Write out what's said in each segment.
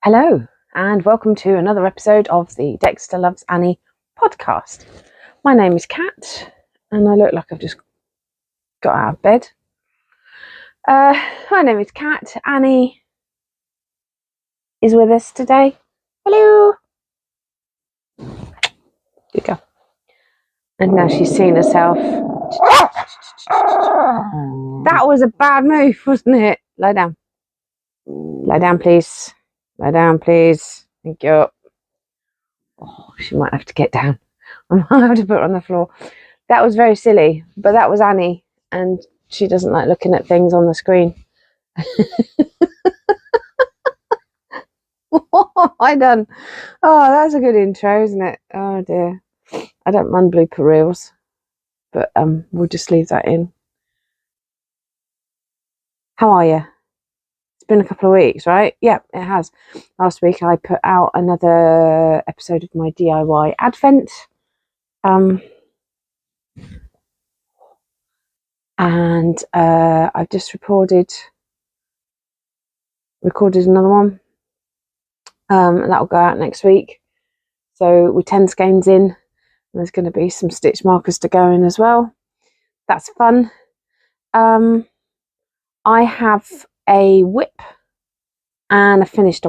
Hello, and welcome to another episode of the Dexter Loves Annie podcast. My name is Kat, and I look like I've just got out of bed. My name is Kat. Annie is with us today. Hello. Good girl. And now she's seen herself. That was a bad move, wasn't it? Lie down. Lie down, please. Lie down, please. Thank you. Oh, she might have to get down. I might have to put her on the floor. That was very silly, but that was Annie, and she doesn't like looking at things on the screen. What have I done? Oh, that's a good intro, isn't it? Oh dear. I don't run blooper reels, but we'll just leave that in. How are you? It's been a couple of weeks, right? Yeah, it has. Last week I put out another episode of my DIY Advent. And I've just recorded another one. That'll go out next week. So we're 10 skeins in. There's going to be some stitch markers to go in as well. That's fun. I have a whip and a finished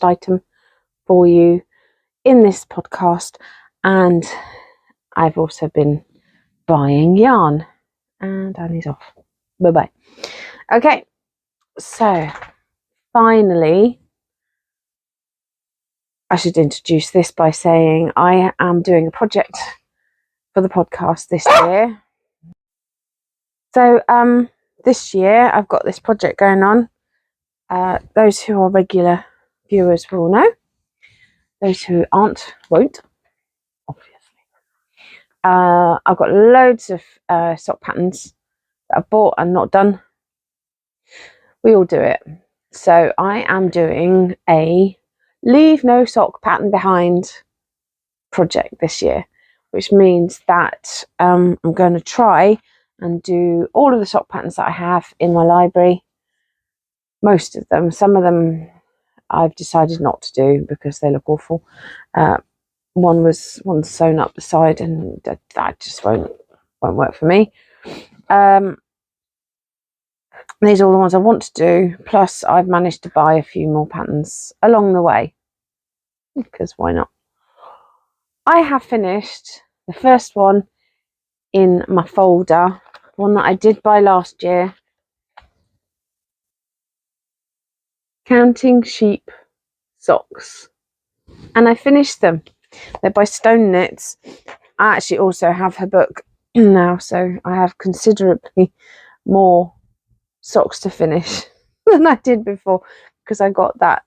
item for you in this podcast. And I've also been buying yarn. And Annie's off. Bye-bye. Okay, so finally, I should introduce this by saying I am doing a project for the podcast this year. So this year I've got this project going on. Those who are regular viewers will know. Those who aren't won't, obviously. I've got loads of sock patterns that I've bought and not done. We all do it. So I am doing a leave no sock pattern behind project this year, which means that I'm going to try and do all of the sock patterns that I have in my library. Most of them. Some of them I've decided not to do because they look awful. One's sewn up the side, and that just won't work for me. These are all the ones I want to do, plus I've managed to buy a few more patterns along the way, because why not? I have finished the first one in my folder, one that I did buy last year. Counting Sheep Socks. And I finished them. They're by Stone Knits. I actually also have her book now, so I have considerably more socks to finish than I did before, because I got that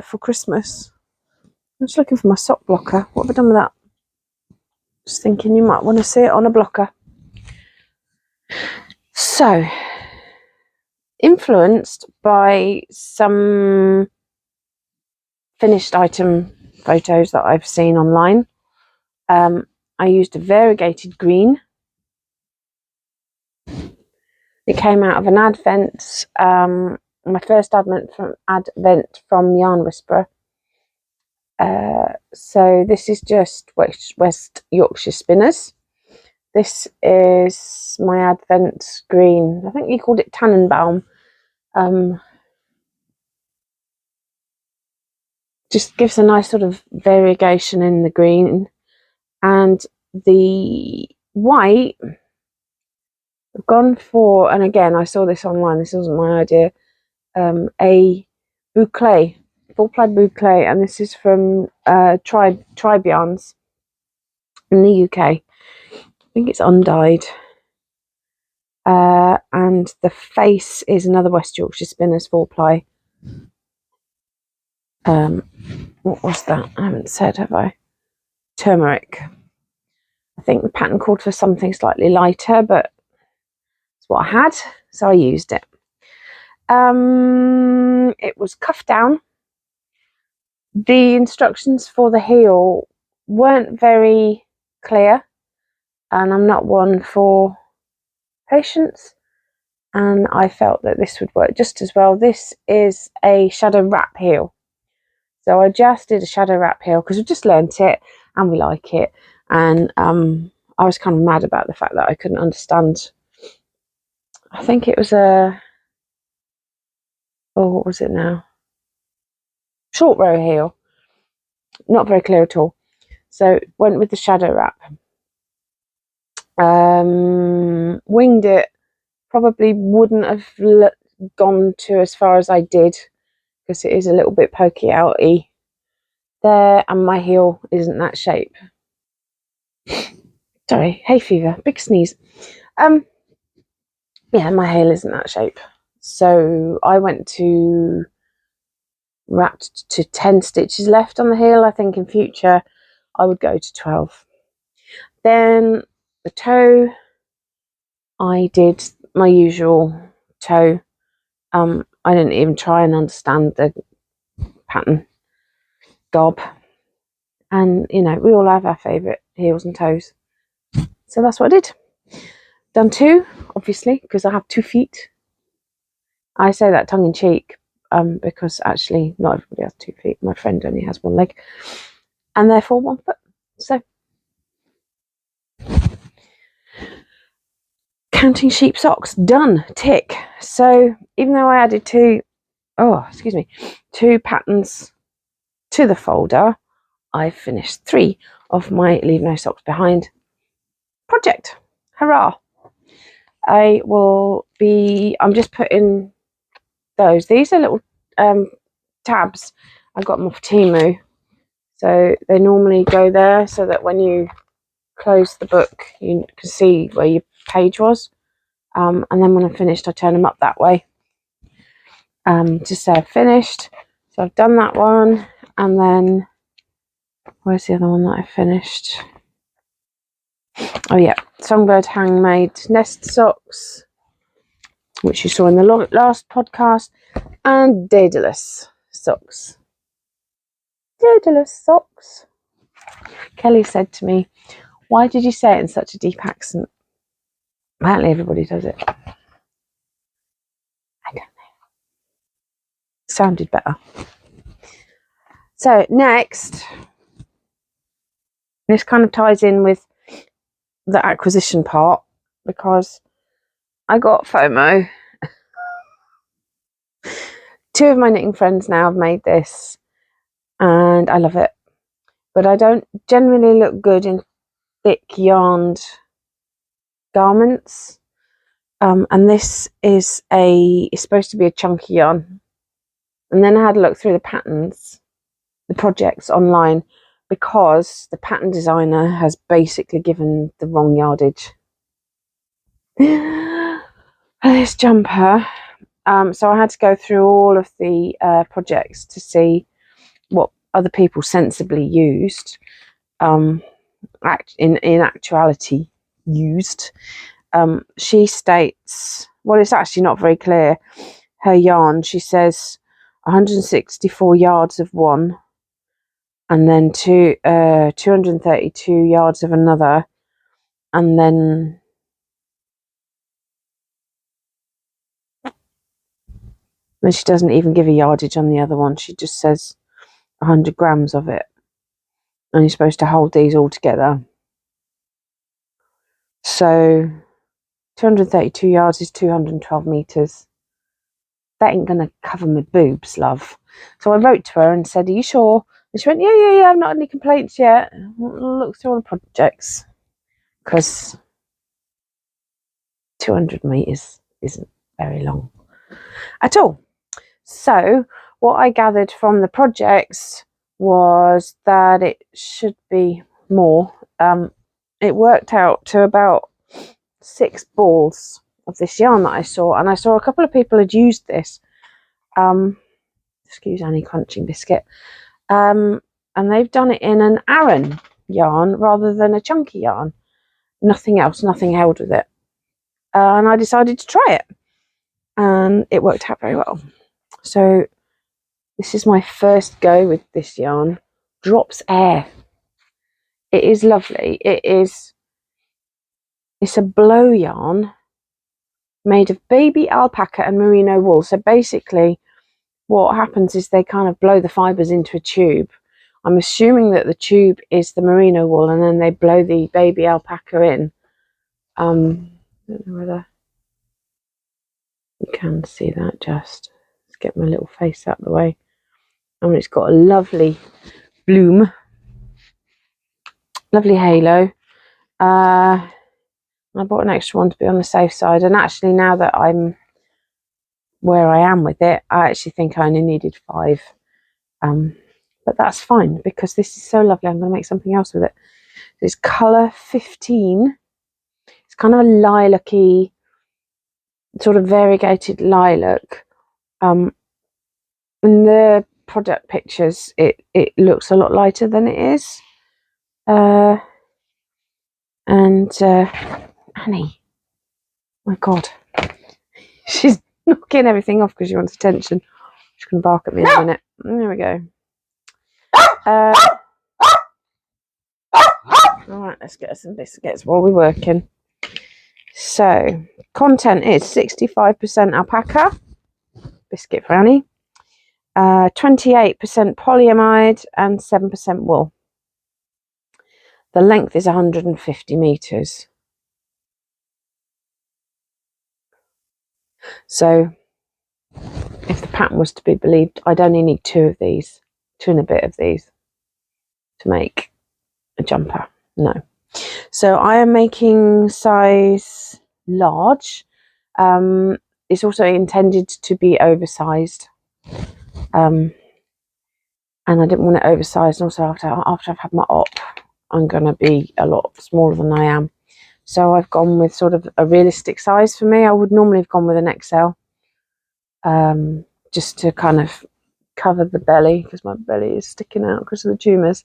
for Christmas. I'm just looking for my sock blocker. What have I done with that? Just thinking you might want to see it on a blocker. So, influenced by some finished item photos that I've seen online, I used a variegated green. It came out of an advent, my first advent from Yarn Whisperer. So this is just West Yorkshire Spinners. This is my advent green. I think he called it Tannenbaum. Just gives a nice sort of variegation in the green, and the white I've gone for, and again I saw this online, this wasn't my idea, a boucle, full ply boucle, and this is from Tribe Yarns in the UK. I think it's undyed, and the face is another West Yorkshire Spinners 4-ply. What was that? I haven't said, have I? Turmeric. I think the pattern called for something slightly lighter, but it's what I had, so I used it. It was cuffed down. The instructions for the heel weren't very clear, and I'm not one for patience, and I felt that this would work just as well. This is a shadow wrap heel. So I just did a shadow wrap heel because we just learnt it and we like it. And I was kind of mad about the fact that I couldn't understand. I think it was a, oh, what was it now? Short row heel. Not very clear at all. So went with the shadow wrap. Winged it. Probably wouldn't have gone to as far as I did because it is a little bit pokey outy there, and my heel isn't that shape. Sorry, hay fever, big sneeze. Yeah, my heel isn't that shape. So I went to wrapped to 10 stitches left on the heel. I think in future I would go to 12. Then the toe, I did my usual toe. I didn't even try and understand the pattern gob. And, you know, we all have our favourite heels and toes. So that's what I did. Done 2, obviously, because I have 2 feet. I say that tongue in cheek, because actually not everybody has 2 feet. My friend only has 1 leg. And therefore 1 foot. So, counting sheep socks, done, tick. So, even though I added 2 patterns to the folder, I finished 3 of my Leave No Socks Behind project. Hurrah! I'm just putting those. These are little tabs. I got them off Temu. So they normally go there so that when you close the book, you can see where your page was. And then when I'm finished, I turn them up that way. To say I've finished. So I've done that one. And then, where's the other one that I finished? Oh yeah, Songbird Handmade Nest Socks, which you saw in the last podcast, and Daedalus socks. Daedalus socks. Kelly said to me, "Why did you say it in such a deep accent?" Apparently everybody does it. I don't know. Sounded better. So next, this kind of ties in with the acquisition part because I got FOMO. 2 of my knitting friends now have made this and I love it. But I don't generally look good in thick yarned garments. And this is it's supposed to be a chunky yarn. And then I had a look through the patterns, the projects online, because the pattern designer has basically given the wrong yardage. This jumper. So I had to go through all of the projects to see what other people sensibly used, in actuality used. She states, well, it's actually not very clear, her yarn. She says 164 yards of one, and then 232 yards of another, and then she doesn't even give a yardage on the other one. She just says 100 grams of it, and you're supposed to hold these all together. So 232 yards is 212 meters. That ain't gonna cover my boobs, love. So I wrote to her and said, "Are you sure?" And she went, yeah, I've not had any complaints yet. I'll look through all the projects, because 200 meters isn't very long at all. So what I gathered from the projects was that it should be more. It worked out to about 6 balls of this yarn that I saw, and I saw a couple of people had used this. Excuse Annie crunching biscuit. And they've done it in an Aran yarn rather than a chunky yarn. Nothing else, nothing held with it. And I decided to try it, and it worked out very well. So this is my first go with this yarn. Drops air. It is lovely. It's a blow yarn made of baby alpaca and merino wool. So basically what happens is they kind of blow the fibres into a tube. I'm assuming that the tube is the merino wool, and then they blow the baby alpaca in. I don't know whether you can see that. Just let's get my little face out of the way. And it's got a lovely bloom, lovely halo. I bought an extra one to be on the safe side, and actually now that I'm where I am with it, I actually think I only needed 5. But that's fine because this is so lovely. I'm going to make something else with it. It's colour 15. It's kind of a lilac-y, sort of variegated lilac. In the product pictures, it looks a lot lighter than it is. Annie, my God, she's knocking everything off because she wants attention. She's going to bark at me in a minute. There we go. Alright, let's get some biscuits while we're working. So, content is 65% alpaca, biscuit for Annie, 28% polyamide, and 7% wool. The length is 150 metres. So, if the pattern was to be believed, I'd only need 2 of these, 2 and a bit of these, to make a jumper. No. So I am making size large. It's also intended to be oversized. And I didn't want it oversized. And also after I've had my op, I'm going to be a lot smaller than I am. So I've gone with sort of a realistic size for me. I would normally have gone with an XL. Just to kind of cover the belly, because my belly is sticking out because of the tumours.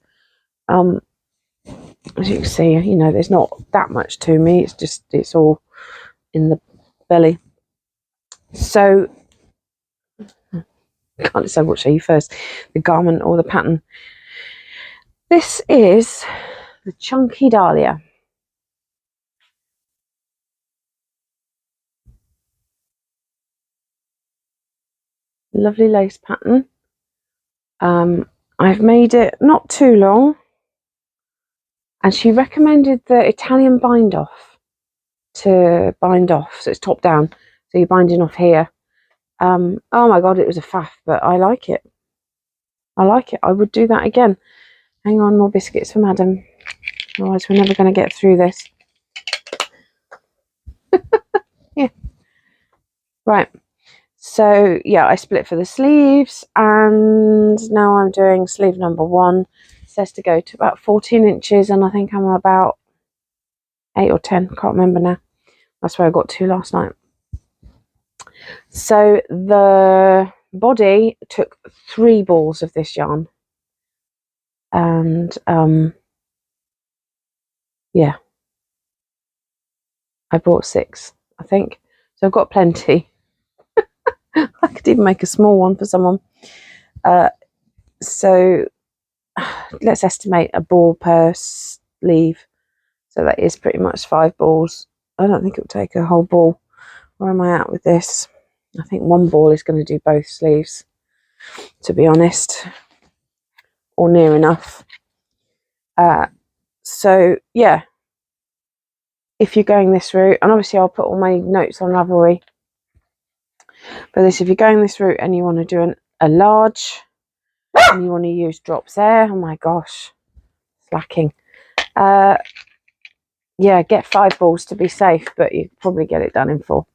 As you can see, you know, there's not that much to me. It's all in the belly. So, I can't decide what show you first, the garment or the pattern. This is the Chunky Dhalia. Lovely lace pattern. I've made it not too long. And she recommended the Italian bind off to bind off. So it's top down. So you're binding off here. Oh my God, it was a faff, but I like it. I like it. I would do that again. Hang on, more biscuits for Madam. Otherwise we're never going to get through this. Yeah. Right. So yeah, I split for the sleeves, and now I'm doing sleeve number 1. It says to go to about 14 inches, and I think I'm about 8 or 10, can't remember now. That's where I got to last night. So the body took 3 balls of this yarn, and yeah, I bought 6, I think, so I've got plenty. I could even make a small one for someone. So let's estimate a ball per sleeve. So that is pretty much 5 balls. I don't think it would take a whole ball. Where am I at with this? I think 1 ball is going to do both sleeves, to be honest, or near enough. So yeah, if you're going this route, and obviously I'll put all my notes on Ravelry, but if you're going this route and you want to do a large, and you want to use drops there, oh my gosh, slacking. Yeah, get 5 balls to be safe, but you probably get it done in 4,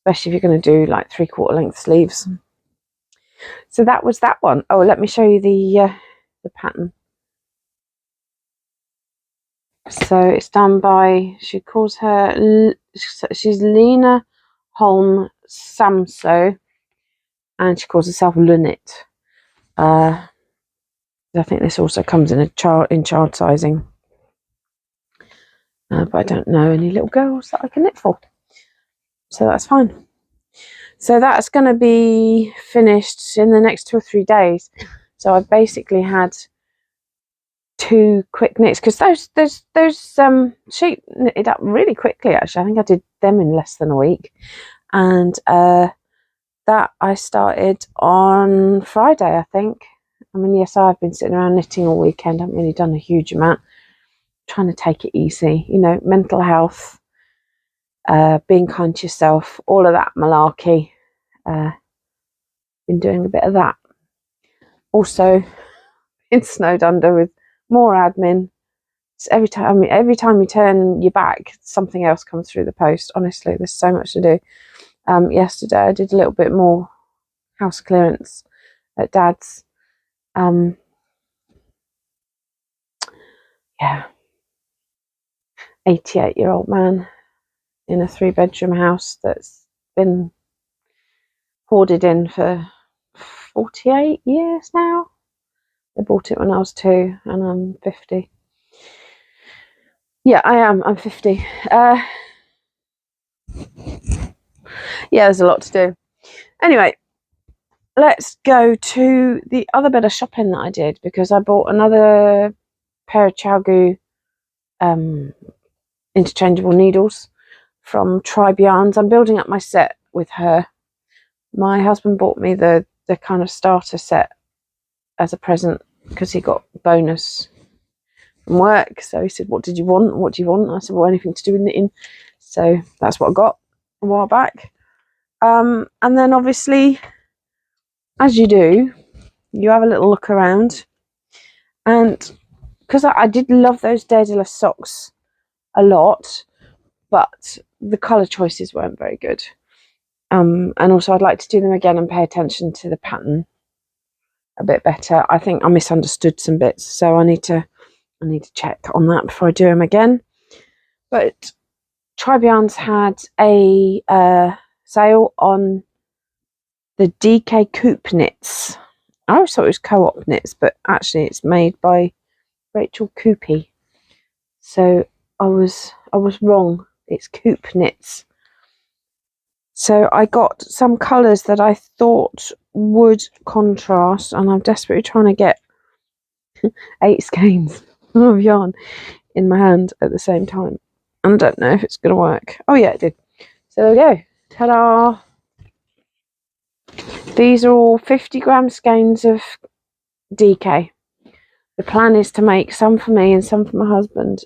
especially if you're going to do like 3/4 length sleeves. So that was that one. Oh, let me show you the pattern. So it's done by, she calls her, she's Lena Holm Samso, and she calls herself Lunit. I think this also comes in child sizing, but I don't know any little girls that I can knit for, so that's fine. So that's going to be finished in the next 2 or 3 days. So I've basically had 2 quick knits, because those sheep knitted up really quickly. Actually, I think I did them in less than a week, and that I started on Friday, I think. I mean, yes, I've been sitting around knitting all weekend. I haven't really done a huge amount. Trying to take it easy, you know, mental health, being kind to yourself, all of that malarkey. Been doing a bit of that. Also, been snowed under with more admin. It's every time you turn your back, something else comes through the post. Honestly, there's so much to do. Yesterday I did a little bit more house clearance at Dad's. Yeah, 88-year-old man in a 3-bedroom house that's been hoarded in for 48 years now. They bought it when I was 2 and I'm 50. Yeah, I'm 50. Yeah, there's a lot to do. Anyway, let's go to the other bit of shopping that I did, because I bought another pair of Chowgu interchangeable needles from Tribe Yarns. I'm building up my set with her. My husband bought me the kind of starter set as a present because he got bonus from work. So he said, what did you want? What do you want? I said, well, anything to do with knitting. So that's what I got a while back. And then obviously, as you do, you have a little look around. And because I did love those Daedalus socks a lot, but the colour choices weren't very good. And also I'd like to do them again and pay attention to the pattern a bit better. I think I misunderstood some bits, so I need to check on that before I do them again. But Tribe Yarns had a sale on the DK Coop knits. I always thought it was Co-op knits, but actually it's made by Rachel Coopy. So I was wrong. It's Coop knits. So I got some colours that I thought would contrast, and I'm desperately trying to get 8 skeins of yarn in my hand at the same time. And I don't know if it's going to work. Oh yeah, it did. So there we go. Ta-da! These are all 50-gram skeins of DK. The plan is to make some for me and some for my husband.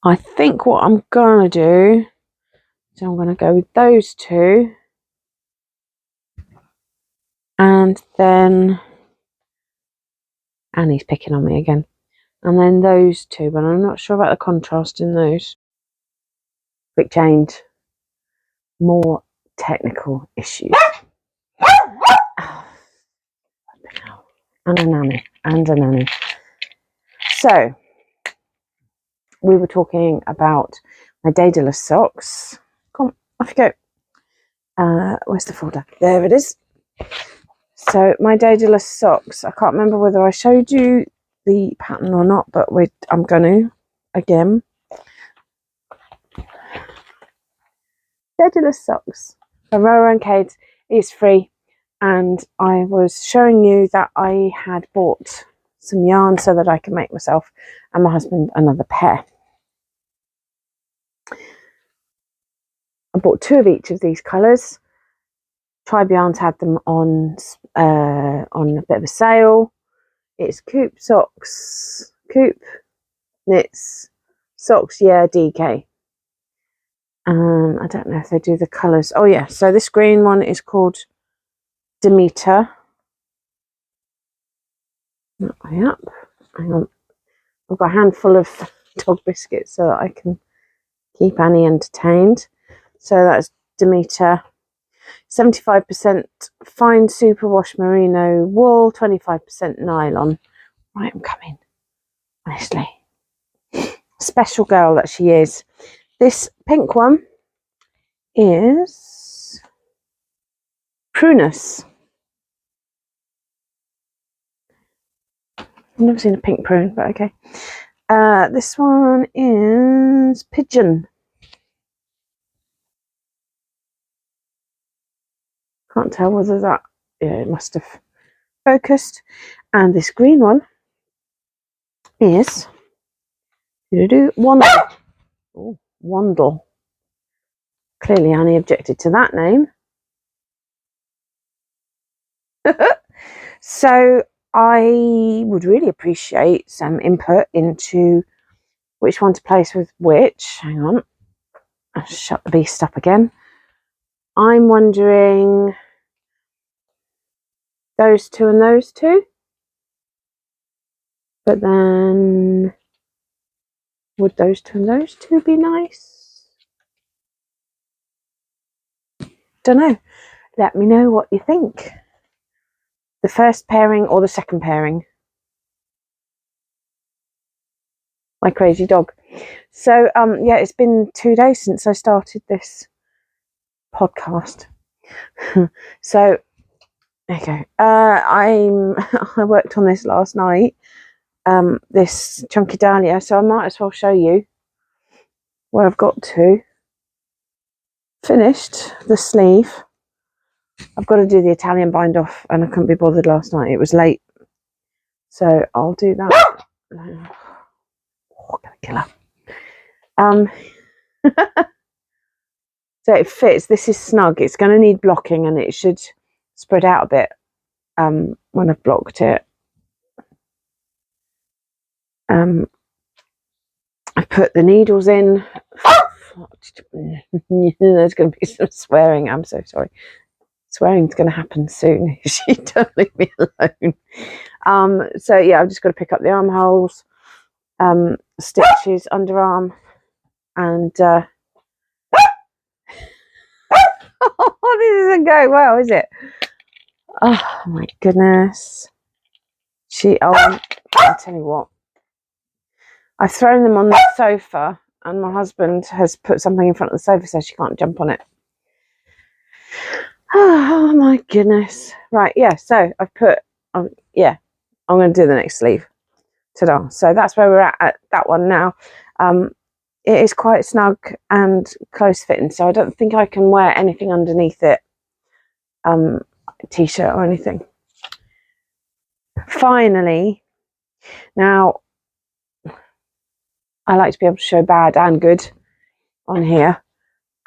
I think what I'm going to do, so I'm going to go with those 2. And then Annie's picking on me again. And then those 2, but I'm not sure about the contrast in those. Quick change. More technical issues. And a nanny. So, we were talking about my Daedalus socks. Come on, off you go. Where's the folder? There it is. So, my Daedalus socks. I can't remember whether I showed you the pattern or not, but I'm going to again. Daedalus socks. The Rowrowandkades is free, and I was showing you that I had bought some yarn so that I can make myself and my husband another pair. I bought 2 of each of these colours. Tribe Yarns had them on a bit of a sale. It's Coop socks, Coop knits socks, yeah, DK. I don't know if they do the colours. Oh yeah, so this green one is called Demeter. Way up. Hang on. I've got a handful of dog biscuits so that I can keep Annie entertained. So that's Demeter. 75% fine superwash merino wool, 25% nylon. Right, I'm coming. Honestly. Special girl that she is. This pink one is Prunus. I've never seen a pink prune, but okay. This one is Pigeon. Can't tell whether that, yeah, it must have focused, and this green one is Wandle. Oh, Wandle. Clearly Annie objected to that name. So I would really appreciate some input into which one to place with which. Hang on, I'll shut the beast up again. I'm wondering those two and those two, but then would those two and those two be nice? Don't know. Let me know what you think. The first pairing or the second pairing? My crazy dog. So yeah, it's been 2 days since I started this podcast. So there you go. I worked on this last night. This Chunky Dhalia, so I might as well show you where I've got to. Finished the sleeve. I've got to do the Italian bind off, and I couldn't be bothered last night. It was late, so I'll do that. Oh, gonna kill her. So it fits. This is snug. It's going to need blocking, and it should spread out a bit when I've blocked it. I've put the needles in. There's going to be some swearing. I'm so sorry. Swearing's going to happen soon if she don't leave me alone. So yeah, I've just got to pick up the armholes, stitches, underarm, and oh, this isn't going well, is it? Oh my goodness. I'll tell you what. I've thrown them on the sofa, and my husband has put something in front of the sofa so she can't jump on it. Oh my goodness. Right, yeah, so I've put, yeah, I'm going to do the next sleeve. Ta-da. So that's where we're at that one now. It is quite snug and close fitting, so I don't think I can wear anything underneath it, t-shirt or anything. Finally, now I like to be able to show bad and good on here.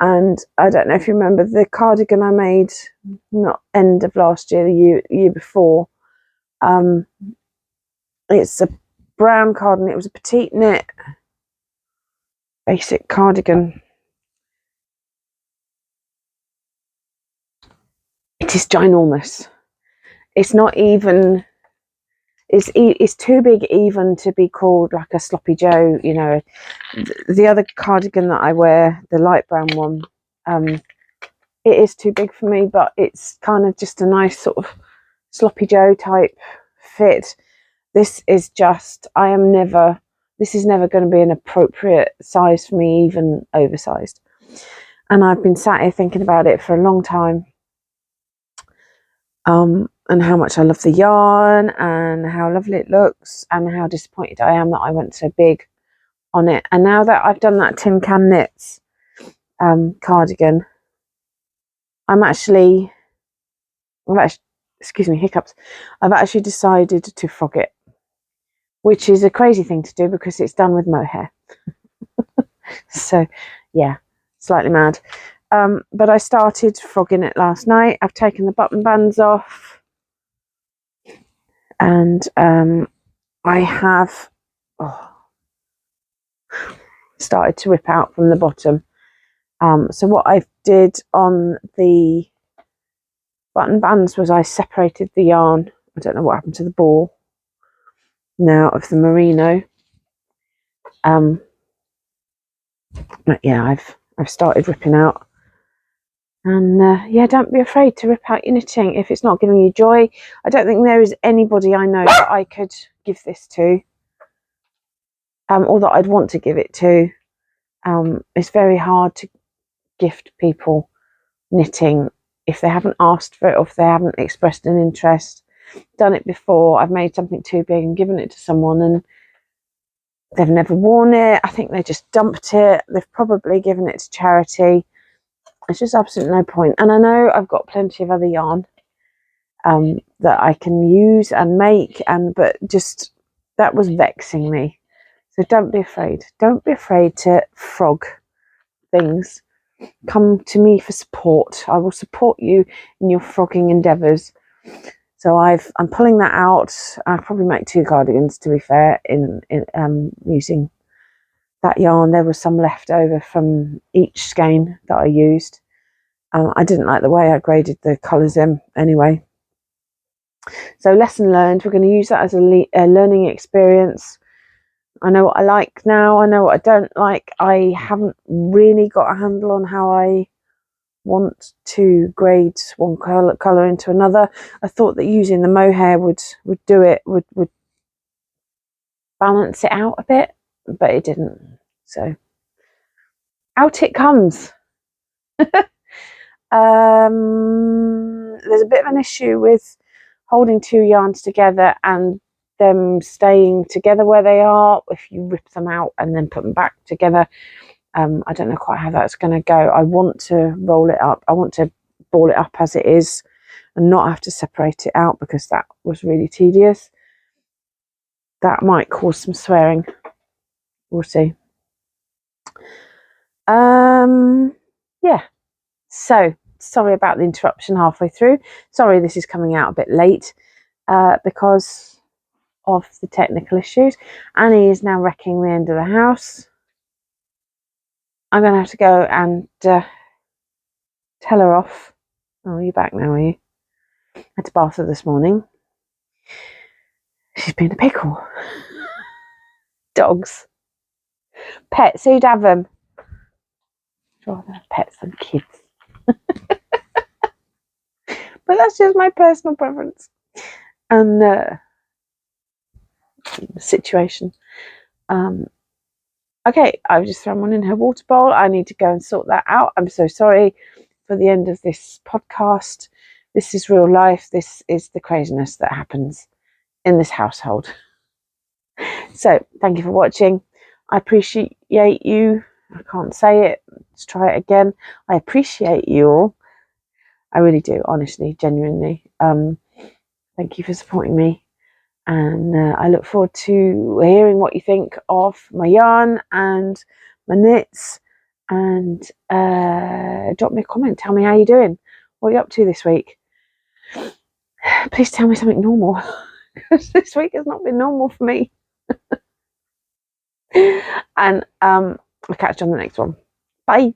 And I don't know if you remember the cardigan I made, not end of last year, the year before. It's a brown cardigan. It was a petite knit, basic cardigan. It is ginormous. It's not even. It's too big even to be called like a sloppy Joe, you know. The other cardigan that I wear, the light brown one, it is too big for me, but it's kind of just a nice sort of sloppy Joe type fit. This is just, this is never going to be an appropriate size for me, even oversized. And I've been sat here thinking about it for a long time. And how much I love the yarn and how lovely it looks, and how disappointed I am that I went so big on it. And now that I've done that Tin Can Knits cardigan, I've actually, excuse me, hiccups, I've actually decided to frog it, which is a crazy thing to do because it's done with mohair. So yeah, slightly mad. But I started frogging it last night. I've taken the button bands off, and I have started to rip out from the bottom. So what I did on the button bands was I separated the yarn. I don't know what happened to the ball now of the merino. But yeah, I've started ripping out. And yeah, don't be afraid to rip out your knitting if it's not giving you joy. I don't think there is anybody I know that I could give this to, or that I'd want to give it to. It's very hard to gift people knitting if they haven't asked for it, or if they haven't expressed an interest. Done it before. I've made something too big and given it to someone, and they've never worn it. I think they just dumped it. They've probably given it to charity. It's just absolutely no point. And I know I've got plenty of other yarn that I can use and make, but just that was vexing me. So don't be afraid. Don't be afraid to frog things. Come to me for support. I will support you in your frogging endeavours. So I'm pulling that out. I'll probably make 2 cardigans, to be fair, in using that yarn. There was some left over from each skein that I used. I didn't like the way I graded the colours in anyway. So lesson learned. We're going to use that as a learning experience. I know what I like now. I know what I don't like. I haven't really got a handle on how I want to grade one colour into another. I thought that using the mohair would do it, would balance it out a bit, but it didn't. So out it comes. There's a bit of an issue with holding 2 yarns together and them staying together where they are if you rip them out and then put them back together. I don't know quite how that's going to go. I want to roll it up. I want to ball it up as it is and not have to separate it out, because that was really tedious. That might cause some swearing. We'll see. Yeah. So sorry about the interruption halfway through. Sorry this is coming out a bit late because of the technical issues. Annie is now wrecking the end of the house. I'm going to have to go and tell her off. Oh, you're back now, are you? I had to bath her this morning. She's been a pickle. Dogs. Pets, who'd have them? I'd rather have pets than kids. But that's just my personal preference and situation. Okay, I've just thrown one in her water bowl. I need to go and sort that out. I'm so sorry for the end of this podcast. This is real life. This is the craziness that happens in this household. So thank you for watching. I appreciate you. I can't say it. Let's try it again. I appreciate you all. I really do, honestly, genuinely. Thank you for supporting me. And I look forward to hearing what you think of my yarn and my knits. And drop me a comment. Tell me how you're doing. What are you up to this week? Please tell me something normal, because this week has not been normal for me. And I'll catch you on the next one. Bye.